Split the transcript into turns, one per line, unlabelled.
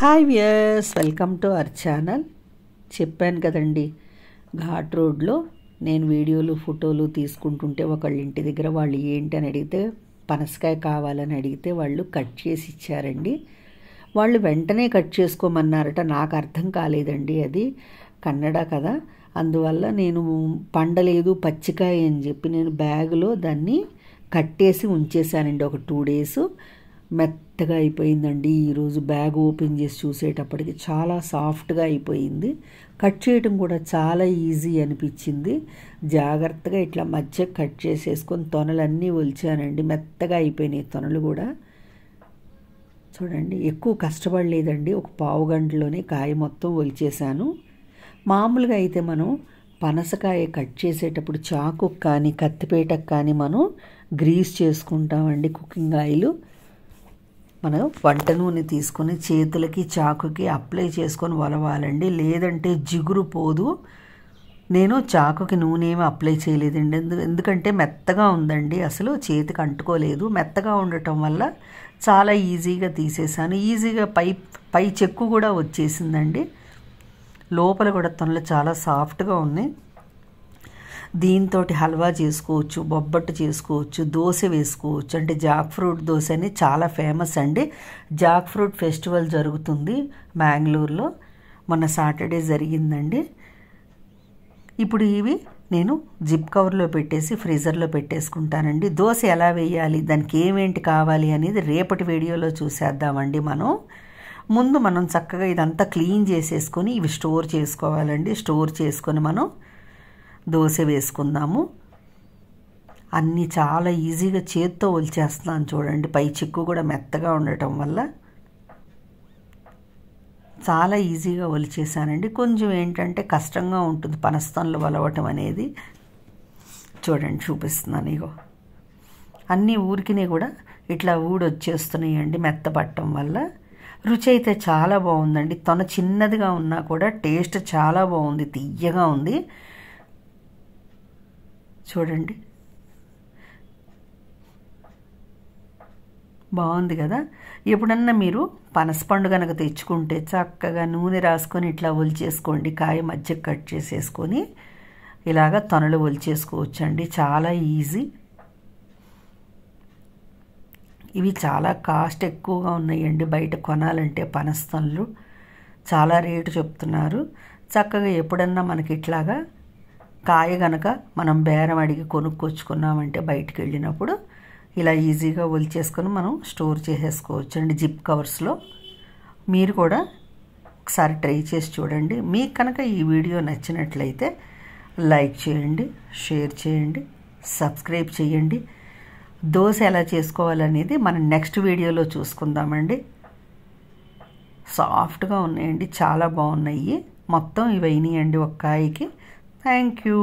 Hi viewers, welcome to our channel. చెప్పాను కదండి, ఘాట్ రోడ్లో నేను వీడియోలు ఫోటోలు తీసుకుంటుంటే ఒకళ్ళ ఇంటి దగ్గర వాళ్ళు ఏంటి అని అడిగితే పనసకాయ కావాలని అడిగితే వాళ్ళు కట్ చేసి ఇచ్చారండి. వాళ్ళు వెంటనే కట్ చేసుకోమన్నారట. నాకు అర్థం కాలేదండి, అది కన్నడ కదా, అందువల్ల నేను పండలేదు పచ్చికాయ అని చెప్పి నేను బ్యాగులో దాన్ని కట్టేసి ఉంచేసానండి. ఒక 2 days మెత్తగా అయిపోయిందండి. ఈరోజు బ్యాగ్ ఓపెన్ చేసి చూసేటప్పటికి చాలా సాఫ్ట్గా అయిపోయింది. కట్ చేయడం కూడా చాలా ఈజీ అనిపించింది. జాగ్రత్తగా ఇట్లా మధ్య కట్ చేసేసుకొని తొనలన్నీ ఒలిచానండి. మెత్తగా అయిపోయినాయి తొనలు కూడా. చూడండి, ఎక్కువ కష్టపడలేదండి. ఒక పావు గంటలోనే కాయ మొత్తం ఒలిచేసాను. మామూలుగా అయితే మనం పనసకాయ కట్ చేసేటప్పుడు చాకుకు కానీ కత్తిపేటకు కానీ మనం గ్రీస్ చేసుకుంటామండి. కుకింగ్ ఆయిల్ మనం వంట నూనె తీసుకొని చేతులకి చాకుకి అప్లై చేసుకొని వలవాలండి, లేదంటే జిగురు పోదు. నేను చాకుకి నూనె ఏమి అప్లై చేయలేదండి, ఎందుకంటే మెత్తగా ఉందండి, అసలు చేతికి అంటుకోలేదు. మెత్తగా ఉండటం వల్ల చాలా ఈజీగా తీసేసాను. ఈజీగా పై చెక్కు కూడా వచ్చేసిందండి. లోపల కూడా తొనలు చాలా సాఫ్ట్గా ఉన్నాయి. దీంతో హల్వా చేసుకోవచ్చు, బొబ్బట్టు చేసుకోవచ్చు, దోశ వేసుకోవచ్చు. అంటే జాక్ ఫ్రూట్ దోశ అని చాలా ఫేమస్ అండి. జాక్ ఫ్రూట్ ఫెస్టివల్ జరుగుతుంది మ్యాంగ్లూర్లో, మొన్న సాటర్డే జరిగిందండి. ఇప్పుడు ఇవి నేను జిప్ కవర్లో పెట్టేసి ఫ్రీజర్లో పెట్టేసుకుంటానండి. దోశ ఎలా వేయాలి, దానికి ఏమేంటి కావాలి అనేది రేపటి వీడియోలో చూసేద్దామండి. ముందు మనం చక్కగా ఇదంతా క్లీన్ చేసేసుకొని ఇవి స్టోర్ చేసుకోవాలండి. స్టోర్ చేసుకొని మనం దోశ వేసుకుందాము. అన్నీ చాలా ఈజీగా చేత్తో ఒలిచేస్తున్నాను చూడండి. పై చిక్కు కూడా మెత్తగా ఉండటం వల్ల చాలా ఈజీగా ఒలిచేసానండి. కొంచెం ఏంటంటే కష్టంగా ఉంటుంది పనస్తొనలు వలవటం అనేది. చూడండి, చూపిస్తున్నాను. ఇగో అన్నీ ఊరికినే కూడా ఇట్లా ఊడొచ్చేస్తున్నాయండి మెత్తపట్టడం వల్ల. రుచి అయితే చాలా బాగుందండి. తొన చిన్నదిగా ఉన్నా కూడా టేస్ట్ చాలా బాగుంది, తియ్యగా ఉంది. చూడండి, బాగుంది కదా. ఎప్పుడన్నా మీరు పనసపండు కనుక తెచ్చుకుంటే చక్కగా నూనె రాసుకొని ఇట్లా ఒలిచేసుకోండి. కాయ మధ్య కట్ చేసేసుకొని ఇలాగ తొనలు ఒలిచేసుకోవచ్చండి. చాలా ఈజీ. ఇవి చాలా కాస్ట్ ఎక్కువగా ఉన్నాయండి బయట కొనాలంటే. పనస్తొనలు చాలా రేటు చెప్తున్నారు. చక్కగా ఎప్పుడన్నా మనకి ఇట్లాగా కాయ గనక మనం బేరం అడిగి కొనుక్కొచ్చుకున్నామంటే బయటికి వెళ్ళినప్పుడు ఇలా ఈజీగా ఒలిచేసుకొని మనం స్టోర్ చేసేసుకోవచ్చు అండి జిప్ కవర్స్లో. మీరు కూడా ఒకసారి ట్రై చేసి చూడండి. మీకు కనుక ఈ వీడియో నచ్చినట్లయితే లైక్ చేయండి, షేర్ చేయండి, సబ్స్క్రైబ్ చేయండి. దోశ ఎలా చేసుకోవాలనేది మనం నెక్స్ట్ వీడియోలో చూసుకుందామండి. సాఫ్ట్గా ఉన్నాయండి, చాలా బాగున్నాయి. మొత్తం ఇవి అయినాయండి ఒక కాయకి. Thank you.